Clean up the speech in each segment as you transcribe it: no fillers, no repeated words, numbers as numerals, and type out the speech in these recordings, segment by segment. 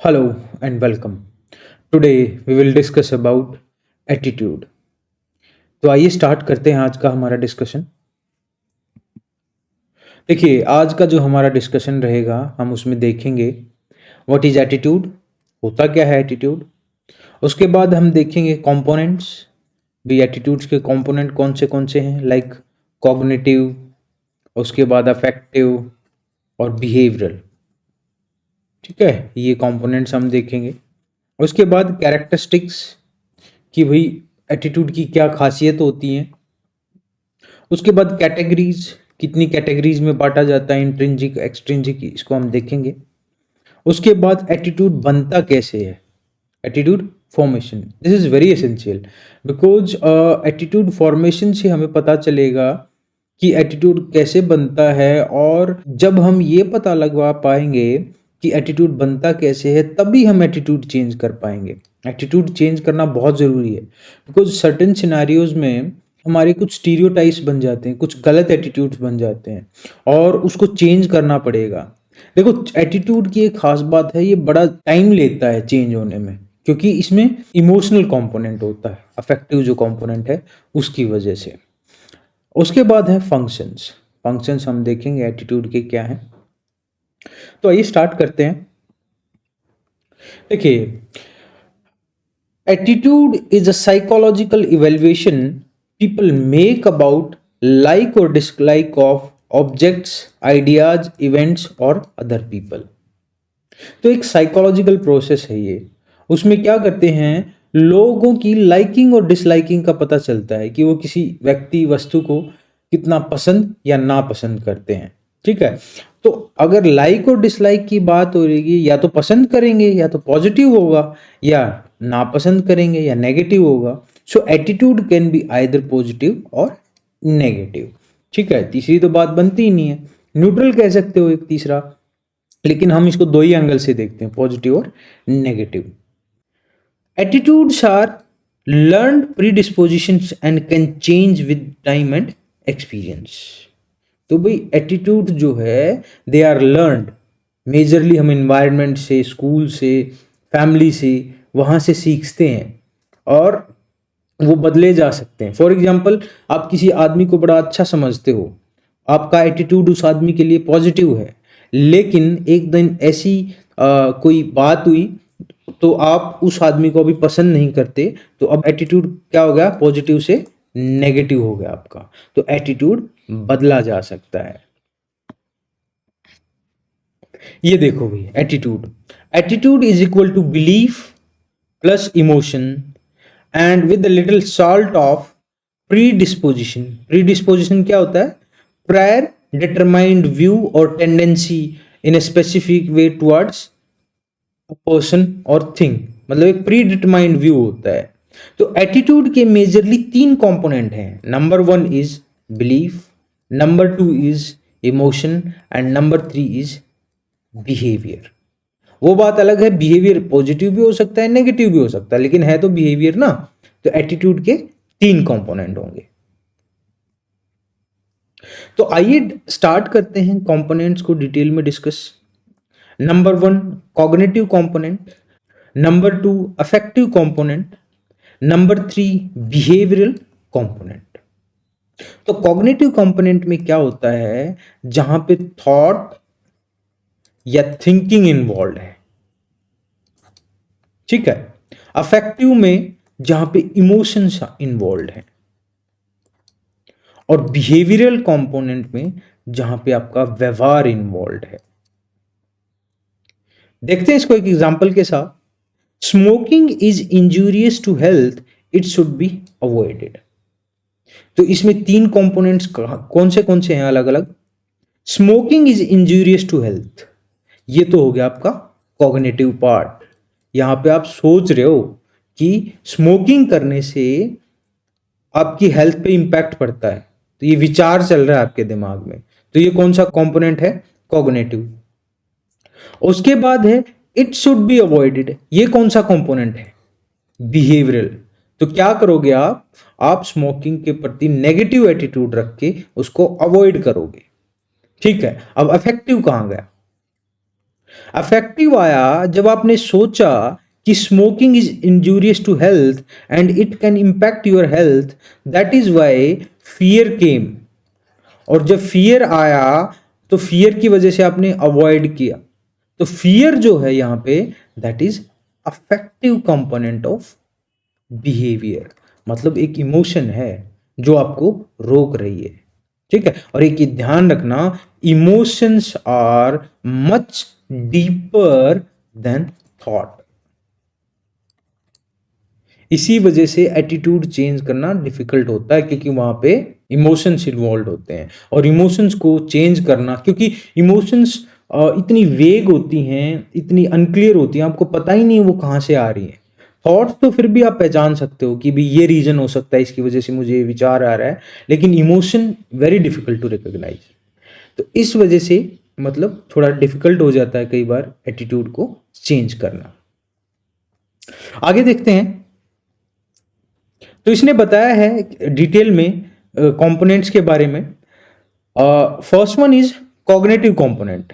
Hello and welcome. Today we will discuss about attitude. तो आइए start करते हैं आज का हमारा डिस्कशन। देखिए आज का जो हमारा डिस्कशन रहेगा हम उसमें देखेंगे व्हाट इज एटीट्यूड, होता क्या है एटीट्यूड। उसके बाद हम देखेंगे कंपोनेंट्स, भी एटीट्यूड्स के कंपोनेंट कौन से हैं, लाइक कॉग्निटिव, उसके बाद अफेक्टिव और बिहेवियरल। ठीक है, ये कंपोनेंट्स हम देखेंगे। उसके बाद कैरेक्टरिस्टिक्स कि भाई एटीट्यूड की क्या खासियत होती हैं। उसके बाद कैटेगरीज, कितनी कैटेगरीज में बांटा जाता है, इंट्रिंसिक एक्सट्रिंसिक, इसको हम देखेंगे। उसके बाद एटीट्यूड बनता कैसे है, attitude formation, this is very essential because attitude formation से हमें पता चलेगा कि एटीट्यूड कैसे बनता है। और जब हम ये पता लगवा पाएंगे कि एटीट्यूड बनता कैसे है तभी हम एटीट्यूड चेंज कर पाएंगे। एटीट्यूड चेंज करना बहुत ज़रूरी है बिकॉज सर्टेन सिनारियोज में हमारे कुछ स्टीरियोटाइप्स बन जाते हैं, कुछ गलत एटीट्यूड्स बन जाते हैं और उसको चेंज करना पड़ेगा। देखो एटीट्यूड की एक खास बात है, ये बड़ा टाइम लेता है चेंज होने में क्योंकि इसमें इमोशनल कंपोनेंट होता है, अफेक्टिव जो कंपोनेंट है उसकी वजह से। उसके बाद है फंक्शंस। फंक्शंस हम देखेंगे एटीट्यूड के क्या हैं। तो आइए स्टार्ट करते हैं। देखिए attitude is a psychological evaluation people make about like और dislike of objects, ideas, events और अदर पीपल। तो एक साइकोलॉजिकल प्रोसेस है ये। उसमें क्या करते हैं, लोगों की लाइकिंग और डिसलाइकिंग का पता चलता है कि वो किसी व्यक्ति वस्तु को कितना पसंद या नापसंद करते हैं। ठीक है, तो अगर लाइक और डिसलाइक की बात हो रही, या तो पसंद करेंगे या तो पॉजिटिव होगा, या नापसंद करेंगे या नेगेटिव होगा। So attitude can be either positive और नेगेटिव। ठीक है, तीसरी तो बात बनती ही नहीं है, न्यूट्रल कह सकते हो एक तीसरा, लेकिन हम इसको दो ही एंगल से देखते हैं, पॉजिटिव और negative. Attitudes are learned predispositions and can change with time and experience. तो भाई एटीट्यूड जो है दे आर लर्नड, मेजरली हम इन्वायरमेंट से, स्कूल से, फैमिली से, वहाँ से सीखते हैं और वो बदले जा सकते हैं। फॉर एग्जाम्पल आप किसी आदमी को बड़ा अच्छा समझते हो, आपका एटीट्यूड उस आदमी के लिए पॉजिटिव है, लेकिन एक दिन ऐसी कोई बात हुई तो आप उस आदमी को अभी पसंद नहीं करते, तो अब एटीट्यूड क्या हो गया, पॉजिटिव से नेगेटिव हो गया आपका। तो एटीट्यूड बदला जा सकता है। ये देखो भाई attitude, attitude is equal to belief plus emotion and with little salt of predisposition. Predisposition क्या होता है, प्रायर डिटरमाइंड व्यू और tendency in a specific way towards a person और थिंग, मतलब एक प्री डिटरमाइंड व्यू होता है। तो एटीट्यूड के मेजरली तीन कंपोनेंट हैं। Number one is belief, number two is emotion and number three is behaviour. वो बात अलग है, बिहेवियर पॉजिटिव भी हो सकता है, नेगेटिव भी हो सकता है, लेकिन है तो बिहेवियर ना। तो एटीट्यूड के तीन कंपोनेंट होंगे। तो आइए स्टार्ट करते हैं कंपोनेंट्स को डिटेल में discuss. Number one cognitive component, number two affective component, number three behavioural component. तो कॉग्निटिव कंपोनेंट में क्या होता है, जहां पे थॉट या थिंकिंग इन्वॉल्व है। ठीक है, अफेक्टिव में जहां पे इमोशंस इन्वॉल्व है, और बिहेवियरल कंपोनेंट में जहां पे आपका व्यवहार इन्वॉल्व है। देखते हैं इसको एक एग्जांपल के साथ। Smoking is injurious to health, it should be avoided. तो इसमें तीन कंपोनेंट्स कौन से हैं अलग अलग। Smoking is injurious to health, ये तो हो गया आपका कॉग्निटिव पार्ट। यहां पे आप सोच रहे हो कि स्मोकिंग करने से आपकी हेल्थ पे इंपैक्ट पड़ता है, तो ये विचार चल रहा है आपके दिमाग में, तो ये कौन सा कंपोनेंट है, कॉग्निटिव। उसके बाद है इट शुड बी अवॉइडेड, ये कौन सा कंपोनेंट है, बिहेवियरल। तो क्या करोगे आप स्मोकिंग के प्रति नेगेटिव एटीट्यूड रख के उसको अवॉइड करोगे। ठीक है, अब अफेक्टिव कहां गया, अफेक्टिव आया जब आपने सोचा कि smoking is injurious to health and it can impact your health, that is why fear came. और जब फियर आया तो फियर की वजह से आपने अवॉइड किया। तो फियर जो है यहां पे, that is affective component of behaviour, मतलब एक इमोशन है जो आपको रोक रही है। ठीक है, और एक ये ध्यान रखना, emotions are much deeper than thought. इसी वजह से एटीट्यूड चेंज करना डिफिकल्ट होता है, क्योंकि वहां पे इमोशंस इन्वॉल्व होते हैं। और इमोशंस को चेंज करना, क्योंकि इमोशंस इतनी वेग होती हैं, इतनी अनक्लियर होती हैं, आपको पता ही नहीं वो कहाँ से आ रही हैं। थॉट्स तो फिर भी आप पहचान सकते हो कि भी ये रीजन हो सकता है, इसकी वजह से मुझे ये विचार आ रहा है, लेकिन emotion very difficult to recognise. तो इस वजह से मतलब थोड़ा डिफिकल्ट हो जाता है कई बार एटीट्यूड को चेंज करना। आगे देखते हैं। तो इसने बताया है डिटेल में कंपोनेंट्स के बारे में। First one is cognitive component.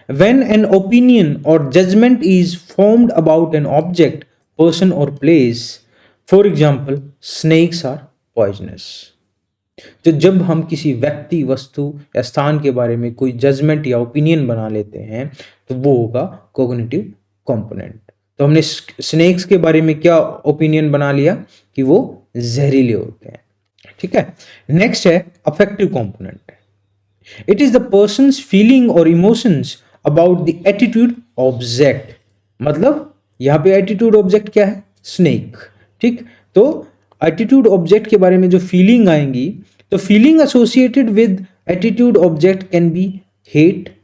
When an opinion or judgement is formed about an object, person or place, for example snakes are poisonous. तो जब हम किसी व्यक्ति, वस्तु या स्थान के बारे में कोई जजमेंट या ओपिनियन बना लेते हैं, तो वो होगा कॉग्निटिव कंपोनेंट। तो हमने स्नेक्स के बारे में क्या ओपिनियन बना लिया कि वो जहरीले होते हैं। ठीक है, नेक्स्ट है affective component. It is the person's feeling और emotions about the attitude object. मतलब यहां पे एटीट्यूड ऑब्जेक्ट क्या है? स्नेक। ठीक, तो एटीट्यूड ऑब्जेक्ट के बारे में जो फीलिंग आएंगी, तो feeling associated with attitude object can be hate,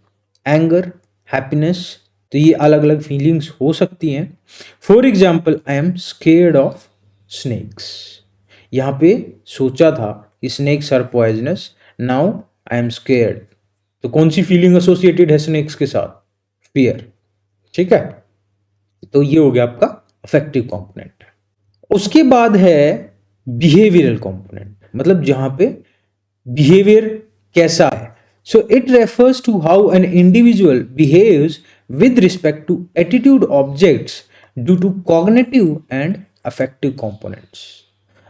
anger, happiness. तो ये अलग अलग फीलिंग्स हो सकती हैं। For example, I am scared of snakes. यहां पे सोचा था कि snakes are poisonous, now I am scared. तो कौन सी फीलिंग एसोसिएटेड है स्नेक्स के साथ? फियर। ठीक है, तो ये हो गया आपका अफेक्टिव कंपोनेंट। उसके बाद है बिहेवियरल कंपोनेंट, मतलब जहां पे बिहेवियर कैसा है। So it refers to how an individual behaves with respect to attitude objects due to cognitive and affective components.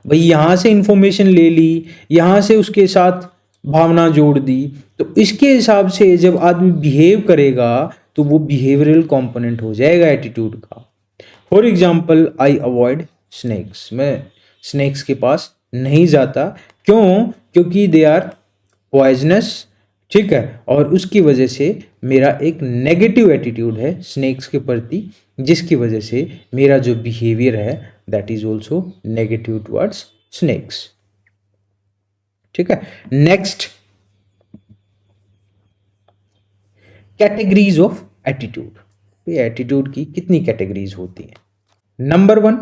भाई यहां से इंफॉर्मेशन ले ली, यहां से उसके साथ भावना जोड़ दी, तो इसके हिसाब से जब आदमी बिहेव करेगा तो वो बिहेवियरल कंपोनेंट हो जाएगा एटीट्यूड का। For example, I avoid snakes. मैं स्नेक्स के पास नहीं जाता। क्यों? क्योंकि दे आर पॉइजनस। ठीक है, और उसकी वजह से मेरा एक नेगेटिव एटीट्यूड है स्नेक्स के प्रति, जिसकी वजह से मेरा जो बिहेवियर है that is also negative towards snakes. ठीक है, next, categories of attitude. Attitude की कितनी कैटेगरीज होती हैं? Number 1,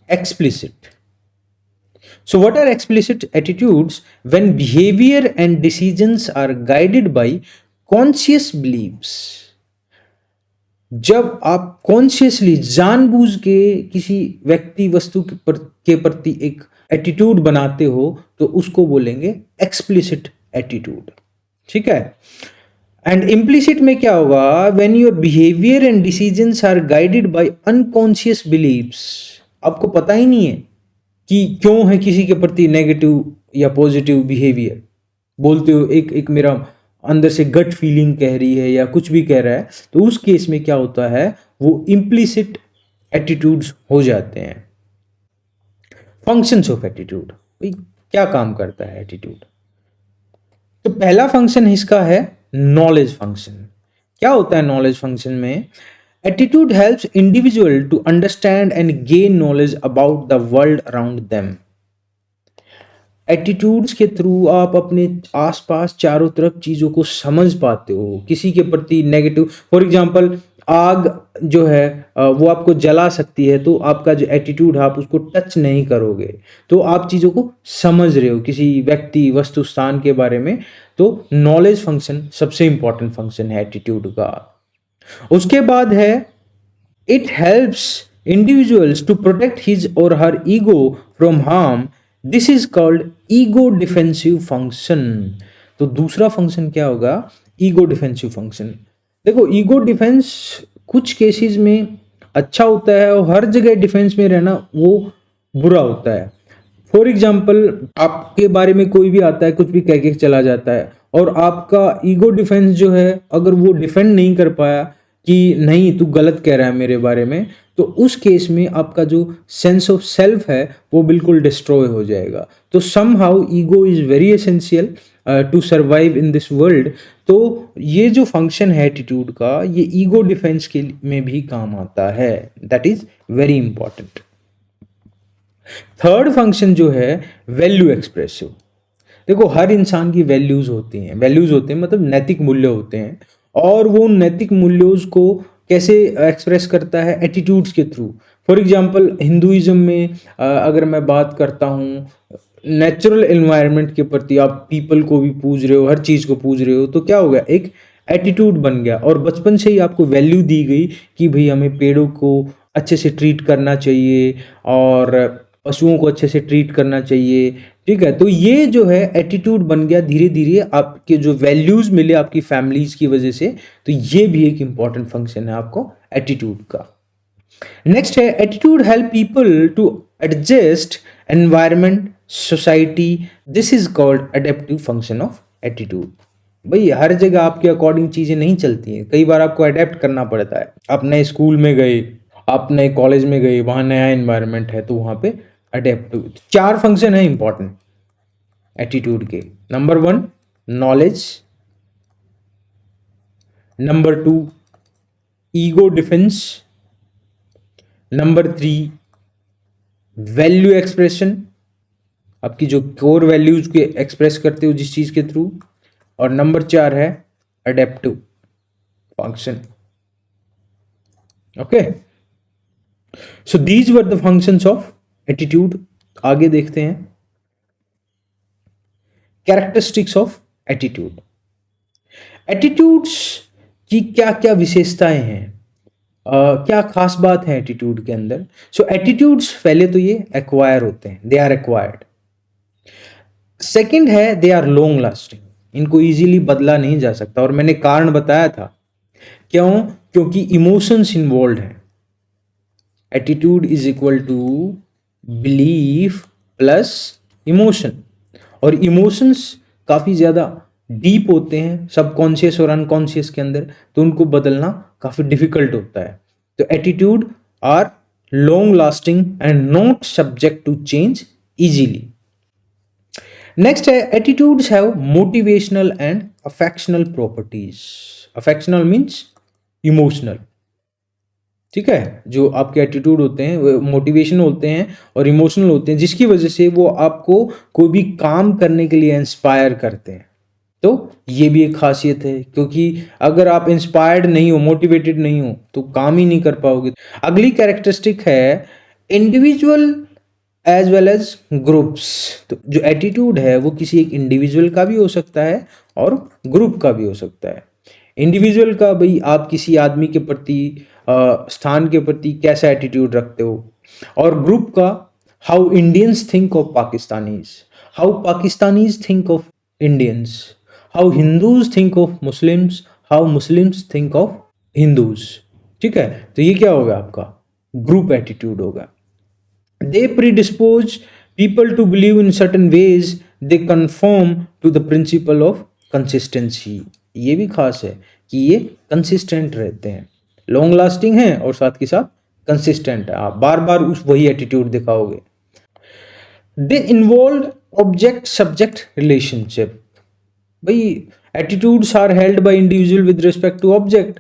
explicit. So what are explicit attitudes? When behavior and decisions are guided by conscious beliefs. जब आप कॉन्शियसली, जानबूझ के किसी व्यक्ति, वस्तु के प्रति एक एटीट्यूड बनाते हो, तो उसको बोलेंगे एक्सप्लिसिट एटीट्यूड। ठीक है, एंड इम्प्लिसिट में क्या होगा? When your behaviour and decisions are guided by unconscious believes. आपको पता ही नहीं है कि क्यों है किसी के प्रति नेगेटिव या पॉजिटिव बिहेवियर, बोलते हो एक एक मेरा अंदर से गट फीलिंग कह रही है या कुछ भी कह रहा है, तो उस केस में क्या होता है, वो इम्प्लिसिट एटीट्यूड्स हो जाते हैं। फंक्शंस ऑफ एटीट्यूड, क्या काम करता है एटीट्यूड? तो पहला फंक्शन इसका है नॉलेज फंक्शन। क्या होता है नॉलेज फंक्शन में? Attitude helps individual to understand and gain knowledge about the world around them. Attitudes के थ्रू आप अपने आसपास चारों तरफ चीजों को समझ पाते हो। किसी के प्रति नेगेटिव, फॉर एग्जांपल आग जो है वो आपको जला सकती है, तो आपका जो एटीट्यूड है आप उसको टच नहीं करोगे, तो आप चीज़ों को समझ रहे हो किसी व्यक्ति, वस्तु, स्थान के बारे में। तो नॉलेज फंक्शन सबसे इंपॉर्टेंट फंक्शन है एटीट्यूड का। उसके बाद है it helps individuals to protect his or her ego from harm. This is called ego defensive function. तो दूसरा फंक्शन क्या होगा? Ego defensive function. देखो ईगो डिफेंस कुछ केसेस में अच्छा होता है और हर जगह डिफेंस में रहना वो बुरा होता है। फॉर एग्जाम्पल आपके बारे में कोई भी आता है कुछ भी कह के चला जाता है और आपका ईगो डिफेंस जो है अगर वो डिफेंड नहीं कर पाया कि नहीं तू गलत कह रहा है मेरे बारे में, तो उस केस में आपका जो सेंस ऑफ सेल्फ है वो बिल्कुल डिस्ट्रॉय हो जाएगा। तो somehow ego is very essential to survive in this world. तो ये जो फंक्शन है एटीट्यूड का ये ईगो डिफेंस के में भी काम आता है, that is very important. Third function जो है वैल्यू एक्सप्रेसिव। देखो हर इंसान की वैल्यूज होती हैं, वैल्यूज होते हैं मतलब नैतिक मूल्य होते हैं, और वो नैतिक मूल्यों को कैसे एक्सप्रेस करता है, एटीट्यूड्स के थ्रू। फॉर एग्जांपल हिंदुइज्म में अगर मैं बात करता हूँ नेचुरल एनवायरनमेंट के प्रति, आप पीपल को भी पूज रहे हो, हर चीज को पूज रहे हो, तो क्या हो गया, एक एटीट्यूड बन गया। और बचपन से ही आपको वैल्यू दी गई कि भाई हमें पेड़ों को अच्छे से ट्रीट करना चाहिए और पशुओं को अच्छे से ट्रीट करना चाहिए, ठीक है। तो ये जो है एटीट्यूड बन गया धीरे धीरे, आपके जो वैल्यूज मिले आपकी फैमिलीज की वजह से। तो ये भी एक इंपॉर्टेंट फंक्शन है आपको एटीट्यूड का। नेक्स्ट है attitude help people to adjust environment society, this is called adaptive function of attitude. भाई हर जगह आपके अकॉर्डिंग चीजें नहीं चलती हैं, कई बार आपको अडेप्ट करना पड़ता है। आप नए स्कूल में गए, आप नए कॉलेज में गए, वहां नया एनवायरनमेंट है तो वहां पे अडेप्टिव। चार फंक्शन है इंपॉर्टेंट एटीट्यूड के। Number 1 knowledge, number 2 ego defence, number 3 value expression, आपकी जो कोर वैल्यूज के एक्सप्रेस करते हो जिस चीज के थ्रू, और नंबर 4 है adaptive function. Okay, so these were the functions of attitude. आगे देखते हैं कैरेक्टरिस्टिक्स ऑफ एटीट्यूड। एटीट्यूड्स की क्या क्या विशेषताएं हैं, क्या खास बात है एटीट्यूड के अंदर। सो एटीट्यूड्स पहले तो ये एक्वायर होते हैं, दे आर एक्वायर्ड। सेकंड है दे आर लॉन्ग लास्टिंग, इनको इजीली बदला नहीं जा सकता, और मैंने कारण बताया था क्यों, क्योंकि इमोशंस इन्वॉल्व हैं। Attitude is equal to belief plus emotion, और इमोशंस काफी ज्यादा डीप होते हैं सबकॉन्शियस और अनकॉन्शियस के अंदर, तो उनको बदलना काफी डिफिकल्ट होता है। तो attitude are long lasting and not subject to change easily. Next है attitudes have motivational and affectional properties. Affectional means emotional, ठीक है। जो आपके एटीट्यूड होते हैं वो मोटिवेशन होते हैं और इमोशनल होते हैं, जिसकी वजह से वो आपको कोई भी काम करने के लिए इंस्पायर करते हैं। तो ये भी एक खासियत है, क्योंकि अगर आप इंस्पायर्ड नहीं हो, मोटिवेटेड नहीं हो, तो काम ही नहीं कर पाओगे। अगली कैरेक्टरिस्टिक है individual as well as groups. तो जो एटीट्यूड है वो किसी एक इंडिविजुअल का भी हो सकता है और ग्रुप का भी हो सकता है। इंडिविजुअल का भाई आप किसी आदमी के प्रति, स्थान के प्रति कैसा एटीट्यूड रखते हो, और ग्रुप का how Indians think of Pakistanis, how Pakistanis think of Indians, how Hindus think of Muslims, how Muslims think of Hindus, ठीक है। तो ये क्या होगा, आपका ग्रुप एटीट्यूड होगा। They predispose people to believe in certain ways, they conform to the principle of consistency। ये भी खास है कि ये कंसिस्टेंट रहते हैं, लॉन्ग लास्टिंग है और साथ के साथ कंसिस्टेंट है, आप बार बार उस वही एटीट्यूड दिखाओगे। They involve object subject relationship. भाई attitudes are held by individual with respect to object,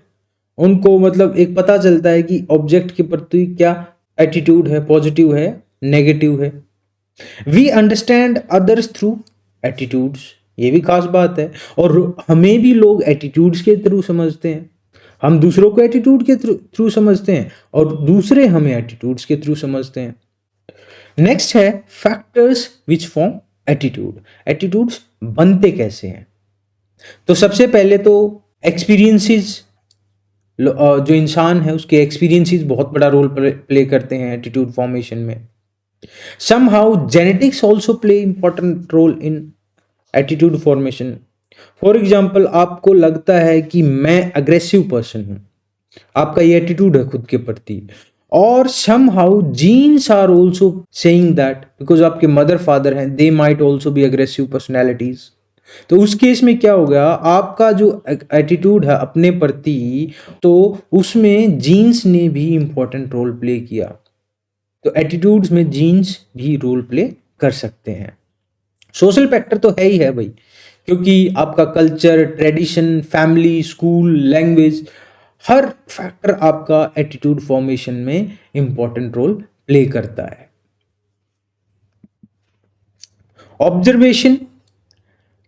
उनको मतलब एक पता चलता है कि ऑब्जेक्ट के प्रति क्या एटीट्यूड है, पॉजिटिव है, नेगेटिव है। We understand others through attitudes, ये भी खास बात है, और हमें भी लोग एटीट्यूड्स के थ्रू समझते हैं, हम दूसरों को एटीट्यूड के थ्रू समझते हैं और दूसरे हमें एटीट्यूड्स के थ्रू समझते हैं। नेक्स्ट है factors which form attitude. Attitudes बनते कैसे हैं, तो सबसे पहले तो एक्सपीरियंसेस, जो इंसान है उसके एक्सपीरियंसेस बहुत बड़ा रोल प्ले करते हैं एटीट्यूड फॉर्मेशन में। Somehow genetics also play important role in attitude formation. For example, आपको लगता है कि मैं अग्रेसिव पर्सन हूं, आपका ये एटीट्यूड है खुद के प्रति, और somehow genes are also saying that, because आपके मदर फादर हैं, they might also be aggressive personalities। तो उस केस में क्या हो गया, आपका जो एटीट्यूड है अपने प्रति, तो उसमें जीन्स ने भी इंपॉर्टेंट रोल प्ले किया। तो एटीट्यूड्स में जीन्स भी रोल प्ले कर सकते हैं। सोशल फैक्टर तो है ही है भाई, क्योंकि आपका culture, tradition, family, school, language, हर फैक्टर आपका एटीट्यूड फॉर्मेशन में इंपॉर्टेंट रोल प्ले करता है। Observation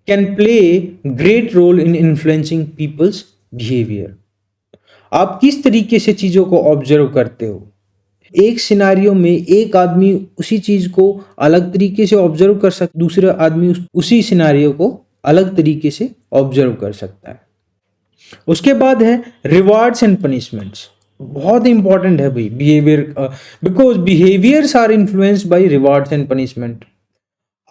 can play great role in influencing people's behaviour. आप किस तरीके से चीजों को ऑब्जर्व करते हो, एक सिनारियो में एक आदमी उसी चीज को अलग तरीके से ऑब्जर्व कर सकता, दूसरा आदमी उसी सिनारियो को अलग तरीके से ऑब्जर्व कर सकता है। उसके बाद है रिवार्ड्स एंड पनिशमेंट्स। बहुत इंपॉर्टेंट है भाई behaviour, because behaviours are influenced by rewards and punishment.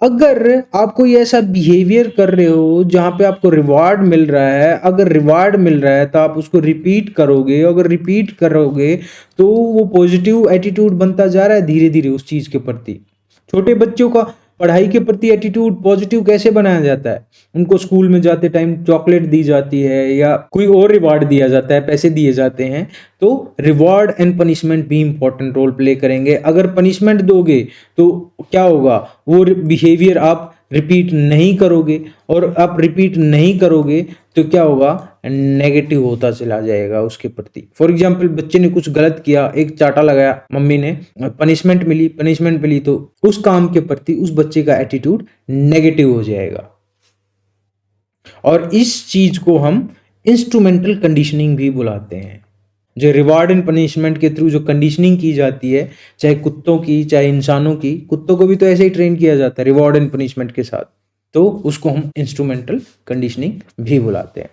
अगर आप कोई ऐसा बिहेवियर कर रहे हो जहां पे आपको रिवार्ड मिल रहा है, अगर रिवार्ड मिल रहा है तो आप उसको रिपीट करोगे, अगर रिपीट करोगे तो वो पॉजिटिव एटीट्यूड बनता जा रहा है धीरे धीरे उस चीज के प्रति। छोटे बच्चों का पढ़ाई के प्रति एटीट्यूड पॉजिटिव कैसे बनाया जाता है, उनको स्कूल में जाते टाइम चॉकलेट दी जाती है या कोई और रिवार्ड दिया जाता है, पैसे दिए जाते हैं। तो रिवार्ड एंड पनिशमेंट भी इंपॉर्टेंट रोल प्ले करेंगे। अगर पनिशमेंट दोगे तो क्या होगा, वो बिहेवियर आप रिपीट नहीं करोगे, और आप रिपीट नहीं करोगे तो क्या होगा, नेगेटिव होता चला जाएगा उसके प्रति। फॉर एग्जाम्पल, बच्चे ने कुछ गलत किया, एक चाटा लगाया मम्मी ने, पनिशमेंट मिली तो उस काम के प्रति उस बच्चे का एटीट्यूड नेगेटिव हो जाएगा। और इस चीज को हम इंस्ट्रूमेंटल कंडीशनिंग भी बुलाते हैं। जो रिवार्ड एंड पनिशमेंट के थ्रू जो कंडीशनिंग की जाती है, चाहे कुत्तों की चाहे इंसानों की, कुत्तों को भी तो ऐसे ही ट्रेन किया जाता है रिवार्ड एंड पनिशमेंट के साथ, तो उसको हम इंस्ट्रूमेंटल कंडीशनिंग भी बुलाते हैं।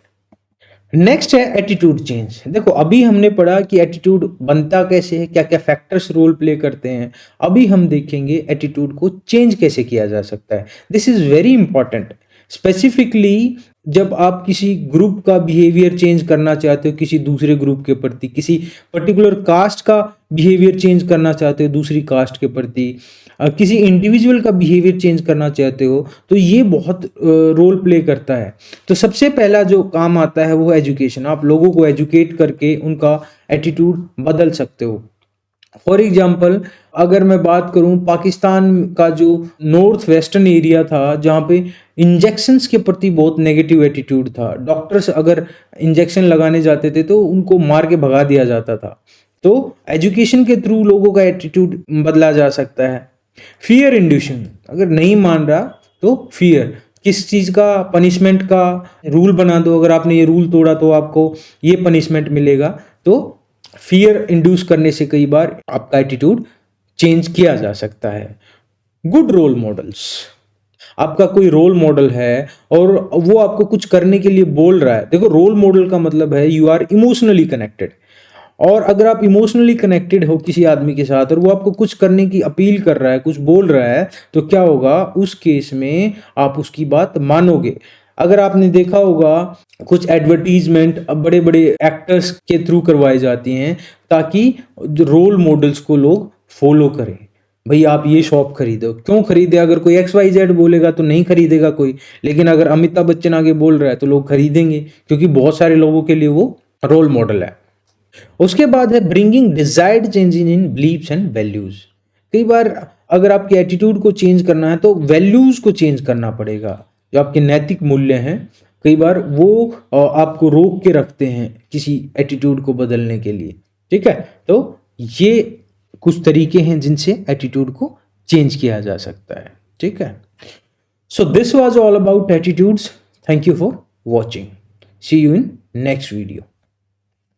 नेक्स्ट है एटीट्यूड चेंज। देखो, अभी हमने पढ़ा कि एटीट्यूड बनता कैसे है, क्या क्या फैक्टर्स रोल प्ले करते हैं। अभी हम देखेंगे एटीट्यूड को चेंज कैसे किया जा सकता है। This is very important. Specifically जब आप किसी ग्रुप का बिहेवियर चेंज करना चाहते हो किसी दूसरे ग्रुप के प्रति, किसी पर्टिकुलर कास्ट का बिहेवियर चेंज करना चाहते हो दूसरी कास्ट के प्रति, किसी इंडिविजुअल का बिहेवियर चेंज करना चाहते हो, तो ये बहुत रोल प्ले करता है। तो सबसे पहला जो काम आता है वो एजुकेशन। आप लोगों को एजुकेट करके उनका एटीट्यूड बदल सकते हो। फॉर एग्जाम्पल, अगर मैं बात करूं पाकिस्तान का जो नॉर्थ वेस्टर्न एरिया था, जहाँ पे इंजेक्शंस के प्रति बहुत नेगेटिव एटीट्यूड था, डॉक्टर्स अगर इंजेक्शन लगाने जाते थे तो उनको मार के भगा दिया जाता था। तो एजुकेशन के थ्रू लोगों का एटीट्यूड बदला जा सकता है। फियर इंड्यूशन, अगर नहीं मान रहा तो फियर, किस चीज़ का, पनिशमेंट का रूल बना दो, अगर आपने ये रूल तोड़ा तो आपको ये पनिशमेंट मिलेगा। तो फियर इंड्यूस करने से कई बार आपका एटीट्यूड चेंज किया जा सकता है। गुड रोल मॉडल्स, आपका कोई रोल मॉडल है और वो आपको कुछ करने के लिए बोल रहा है। देखो, रोल मॉडल का मतलब है यू आर इमोशनली कनेक्टेड, और अगर आप इमोशनली कनेक्टेड हो किसी आदमी के साथ और वो आपको कुछ करने की अपील कर रहा है, कुछ बोल रहा है, तो क्या होगा, उस केस में आप उसकी बात मानोगे। अगर आपने देखा होगा कुछ एडवर्टीजमेंट अब बड़े बड़े एक्टर्स के थ्रू करवाई जाती हैं ताकि जो रोल मॉडल्स को लोग फॉलो करें। भाई आप ये शॉप खरीदो, क्यों खरीदे, अगर कोई XYZ बोलेगा तो नहीं खरीदेगा कोई, लेकिन अगर अमिताभ बच्चन आगे बोल रहा है तो लोग खरीदेंगे, क्योंकि बहुत सारे लोगों के लिए वो रोल मॉडल है। उसके बाद है bringing desired change in beliefs and values. कई बार अगर आपके एटीट्यूड को चेंज करना है तो वैल्यूज को चेंज करना पड़ेगा। जो आपके नैतिक मूल्य हैं, कई बार वो आपको रोक के रखते हैं किसी एटीट्यूड को बदलने के लिए। ठीक है, तो ये कुछ तरीके हैं जिनसे एटीट्यूड को चेंज किया जा सकता है। ठीक है, so this was all about attitudes. Thank you for watching. See you in next video.